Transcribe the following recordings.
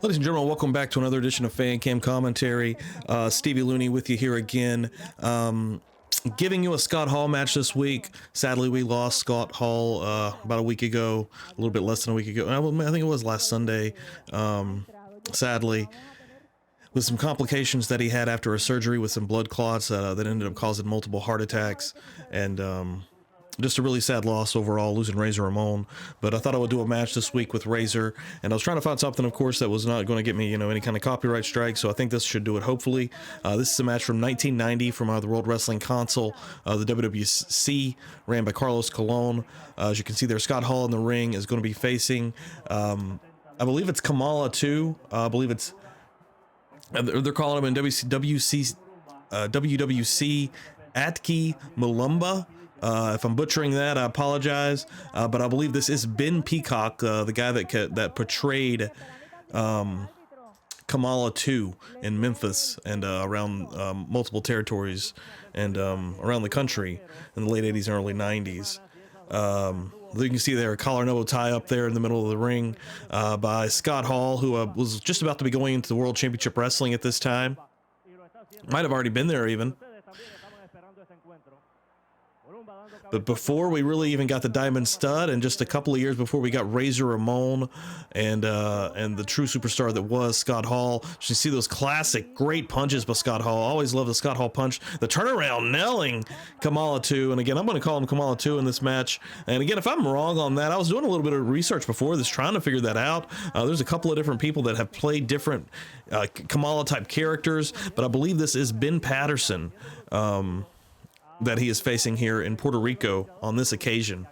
Ladies and gentlemen, welcome back to another edition of Fan Cam Commentary. Stevie Looney with you here again. Giving you a Scott Hall match this week. Sadly, we lost Scott Hall about a week ago, a little bit less than a week ago. I think it was last Sunday, sadly, with some complications that he had after a surgery with some blood clots that ended up causing multiple heart attacks. And just a really sad loss overall, losing Razor Ramon. But I thought I would do a match this week with Razor, and I was trying to find something, of course, that was not going to get me, any kind of copyright strike. So I think this should do it. Hopefully, this is a match from 1990 from the World Wrestling Console, the WWC, ran by Carlos Colon. As you can see there, Scott Hall in the ring is going to be facing, I believe it's Kamala too. I believe it's they're calling him in WWC Atki Mulumba. If I'm butchering that, I apologize. But I believe this is Ben Peacock, the guy that portrayed Kamala 2 in Memphis and around multiple territories and around the country in the late 80s and early 90s. You can see there a collar and elbow tie up there in the middle of the ring by Scott Hall, who was just about to be going into the World Championship Wrestling at this time. Might have already been there even. But before we really even got the Diamond Stud, and just a couple of years before we got Razor Ramon and the true superstar that was Scott Hall, you see those classic great punches by Scott Hall. Always love the Scott Hall punch. The turnaround nailing Kamala 2, and again, I'm going to call him Kamala 2 in this match. And again, if I'm wrong on that, I was doing a little bit of research before this, trying to figure that out. There's a couple of different people that have played different Kamala type characters, but I believe this is Ben Patterson. That he is facing here in Puerto Rico on this occasion.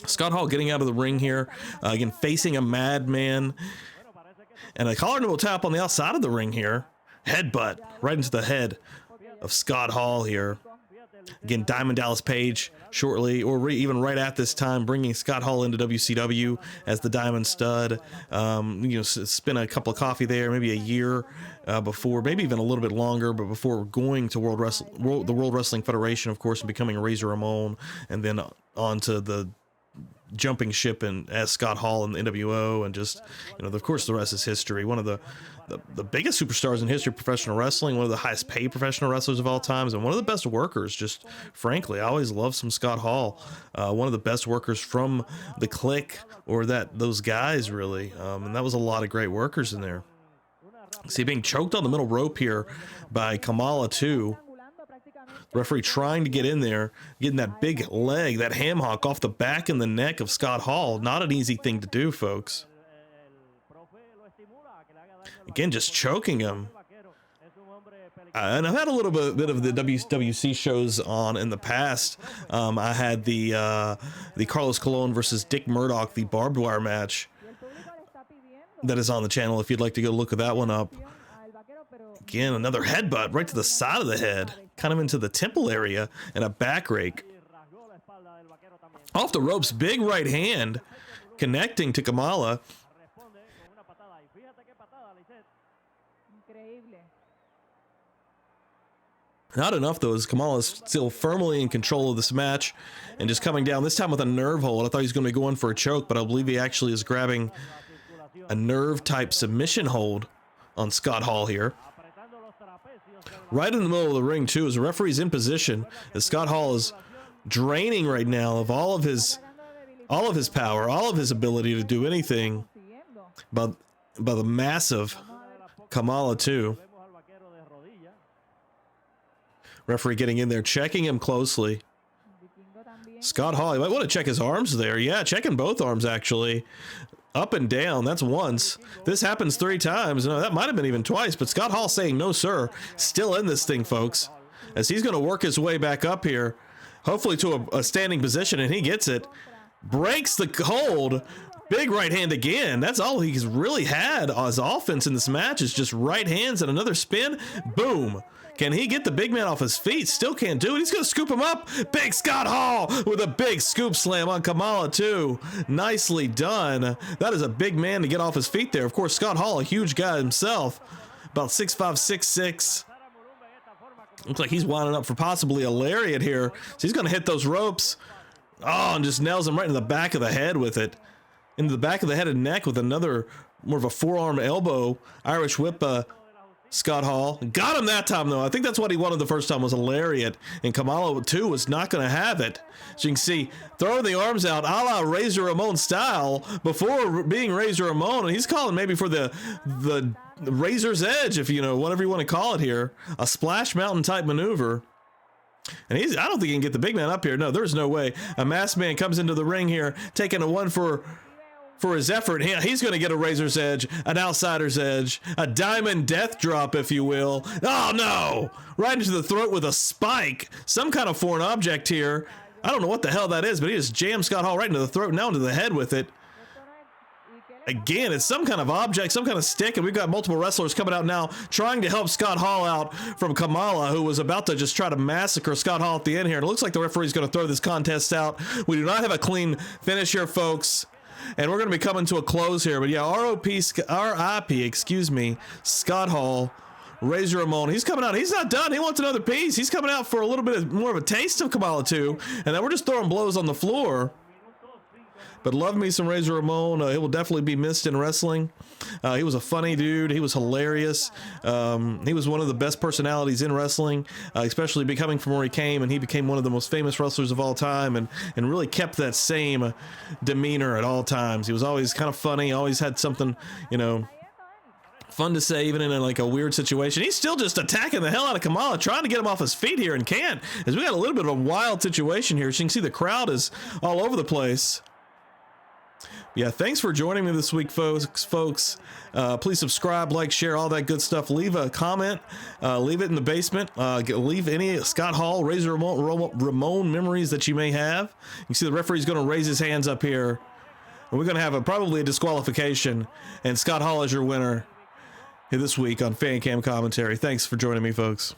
Scott Hall getting out of the ring here, again facing a madman, and a collar and elbow tap on the outside of the ring here. Headbutt right into the head of Scott Hall here. Again, Diamond Dallas Page shortly, or even right at this time, bringing Scott Hall into WCW as the Diamond Stud. Spent a cup of coffee there, maybe a year before, maybe even a little bit longer, but before going to the World Wrestling Federation, of course, and becoming Razor Ramon, and then on to the jumping ship and as Scott Hall in the NWO, and just, of course, the rest is history. One of the biggest superstars in history of professional wrestling, one of the highest paid professional wrestlers of all times, and one of the best workers. Just frankly, I always loved some Scott Hall. One of the best workers from the Clique, or those guys really, and that was a lot of great workers in there. See, being choked on the middle rope here by Kamala 2. The referee trying to get in there, getting that big leg, that ham hock off the back and the neck of Scott Hall. Not an easy thing to do, folks. Again, just choking him. And I've had a little bit of the WWC shows on in the past. I had the Carlos Colon versus Dick Murdoch, the barbed wire match that is on the channel if you'd like to go look at that one up. Again, another headbutt right to the side of the head, kind of into the temple area, and a back rake. Off the ropes, big right hand connecting to Kamala. Not enough though, as Kamala is still firmly in control of this match and just coming down, this time with a nerve hold. I thought he was going to be going for a choke, but I believe he actually is grabbing a nerve type submission hold on Scott Hall here. Right in the middle of the ring too, as the referee's in position, as Scott Hall is draining right now of all of his power, all of his ability to do anything by the massive Kamala 2. Referee getting in there, checking him closely. Scott Hall, you might want to check his arms there. Yeah, checking both arms actually. Up and down, that's once. This happens 3 times. No, that might have been even twice, but Scott Hall saying no, sir. Still in this thing, folks, as he's going to work his way back up here, hopefully to a standing position, and he gets it. Breaks the hold. Big right hand again. That's all he's really had as offense in this match, is just right hands and another spin. Boom. Can he get the big man off his feet? Still can't do it. He's going to scoop him up. Big Scott Hall with a big scoop slam on Kamala 2. Nicely done. That is a big man to get off his feet there. Of course, Scott Hall, a huge guy himself, about 6'5", 6'6". Looks like he's winding up for possibly a lariat here. So he's going to hit those ropes. Oh, and just nails him right in the back of the head with it. Into the back of the head and neck with another more of a forearm elbow Irish whip. Scott Hall got him that time, though. I think that's what he wanted the first time, was a lariat, and Kamala too was not going to have it. So you can see throwing the arms out a la Razor Ramon style before being Razor Ramon, and he's calling maybe for the Razor's Edge, if you know, whatever you want to call it here, a Splash Mountain type maneuver. And I don't think he can get the big man up here. No, there's no way. A masked man comes into the ring here, taking a one for his effort. He's going to get a Razor's Edge, an Outsider's Edge, a Diamond Death Drop, if you will. Oh, no! Right into the throat with a spike. Some kind of foreign object here. I don't know what the hell that is, but he just jammed Scott Hall right into the throat, now into the head with it. Again, it's some kind of object, some kind of stick, and we've got multiple wrestlers coming out now trying to help Scott Hall out from Kamala, who was about to just try to massacre Scott Hall at the end here. And it looks like the referee's going to throw this contest out. We do not have a clean finish here, folks. And we're going to be coming to a close here. But yeah, R.I.P, excuse me, Scott Hall, Razor Ramon. He's coming out. He's not done. He wants another piece. He's coming out for a little bit more of a taste of Kamala too. And then we're just throwing blows on the floor. But love me some Razor Ramon. He will definitely be missed in wrestling. He was a funny dude. He was hilarious. He was one of the best personalities in wrestling, especially becoming from where he came, and he became one of the most famous wrestlers of all time, and really kept that same demeanor at all times. He was always kind of funny, always had something, you know, fun to say, even in like a weird situation. He's still just attacking the hell out of Kamala, trying to get him off his feet here, and can't, as we got a little bit of a wild situation here. So you can see the crowd is all over the place. Yeah, thanks for joining me this week, folks. Please subscribe, like, share, all that good stuff. Leave a comment. Leave it in the basement. Leave any Scott Hall, Razor Ramon memories that you may have. You can see the referee's going to raise his hands up here. And we're going to have probably a disqualification. And Scott Hall is your winner this week on Fan Cam Commentary. Thanks for joining me, folks.